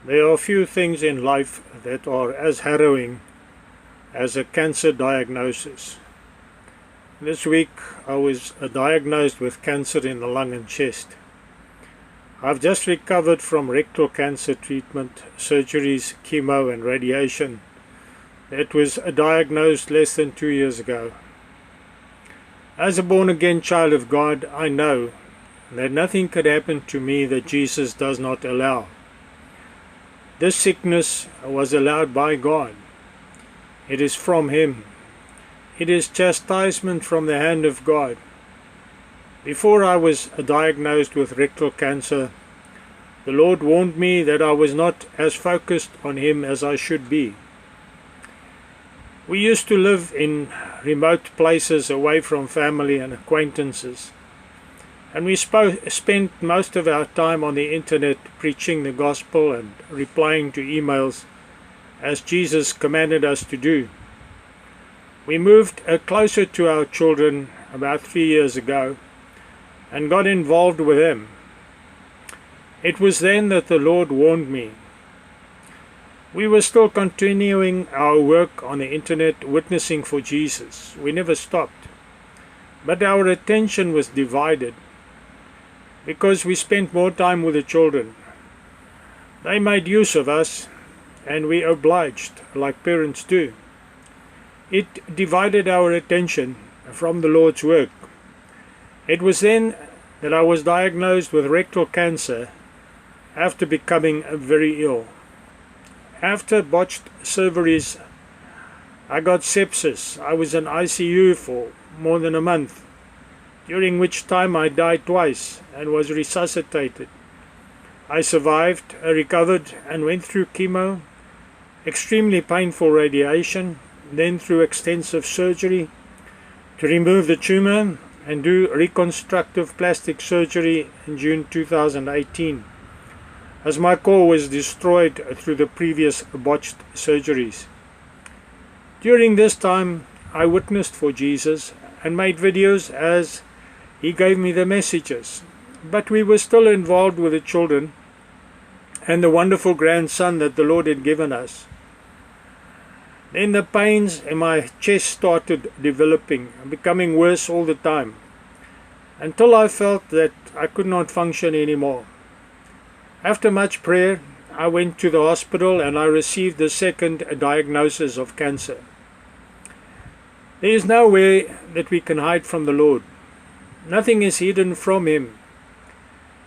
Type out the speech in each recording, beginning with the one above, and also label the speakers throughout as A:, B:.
A: There are few things in life that are as harrowing as a cancer diagnosis. This week I was diagnosed with cancer in the lung and chest. I've just recovered from rectal cancer treatment, surgeries, chemo and radiation that was diagnosed less than 2 years ago. As a born-again child of God, I know that nothing could happen to me that Jesus does not allow. This sickness was allowed by God. It is from Him. It is chastisement from the hand of God. Before I was diagnosed with rectal cancer, the Lord warned me that I was not as focused on Him as I should be. We used to live in remote places away from family and acquaintances, and we spent most of our time on the internet preaching the gospel and replying to emails as Jesus commanded us to do. We moved closer to our children about 3 years ago and got involved with them. It was then that the Lord warned me. We were still continuing our work on the internet witnessing for Jesus. We never stopped. But our attention was divided because we spent more time with the children. They made use of us and we obliged like parents do. It divided our attention from the Lord's work. It was then that I was diagnosed with rectal cancer after becoming very ill. After botched surgeries, I got sepsis. I was in ICU for more than a month, during which time I died twice and was resuscitated. I survived, recovered, and went through chemo, extremely painful radiation, then through extensive surgery to remove the tumor and do reconstructive plastic surgery in June 2018, as my core was destroyed through the previous botched surgeries. During this time, I witnessed for Jesus and made videos as He gave me the messages, but we were still involved with the children and the wonderful grandson that the Lord had given us. Then the pains in my chest started developing and becoming worse all the time, until I felt that I could not function anymore. After much prayer, I went to the hospital and I received the second diagnosis of cancer. There is no way that we can hide from the Lord. Nothing is hidden from Him.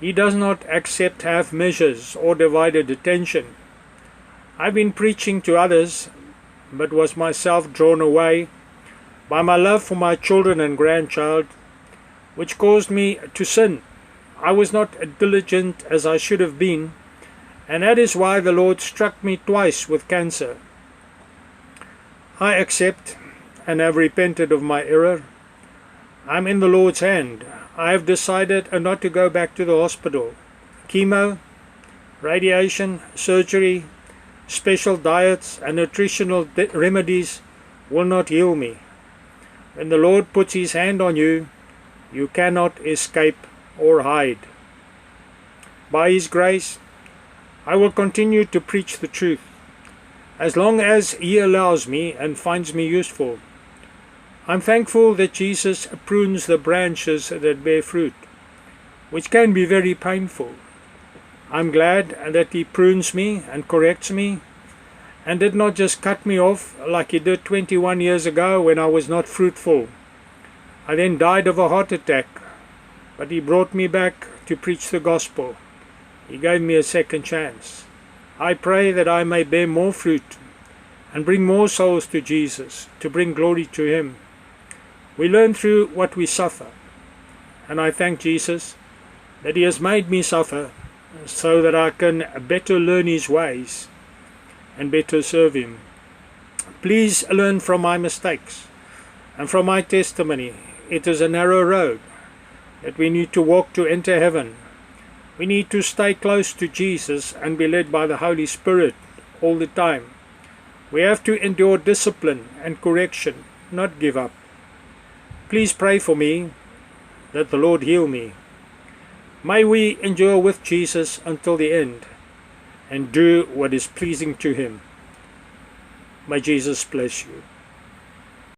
A: He does not accept half measures or divided attention. I've been preaching to others, but was myself drawn away by my love for my children and grandchild, which caused me to sin. I was not diligent as I should have been, and that is why the Lord struck me twice with cancer. I accept and have repented of my error. I'm in the Lord's hand. I have decided not to go back to the hospital. Chemo, radiation, surgery, special diets and nutritional remedies will not heal me. When the Lord puts His hand on you, you cannot escape or hide. By His grace, I will continue to preach the truth, as long as He allows me and finds me useful. I'm thankful that Jesus prunes the branches that bear fruit, which can be very painful. I'm glad that He prunes me and corrects me, and did not just cut me off like He did 21 years ago when I was not fruitful. I then died of a heart attack, but He brought me back to preach the gospel. He gave me a second chance. I pray that I may bear more fruit and bring more souls to Jesus, to bring glory to Him. We learn through what we suffer, and I thank Jesus that He has made me suffer so that I can better learn His ways and better serve Him. Please learn from my mistakes and from my testimony. It is a narrow road that we need to walk to enter heaven. We need to stay close to Jesus and be led by the Holy Spirit all the time. We have to endure discipline and correction, not give up. Please pray for me that the Lord heal me. May we endure with Jesus until the end. and do what is pleasing to Him. May Jesus bless you.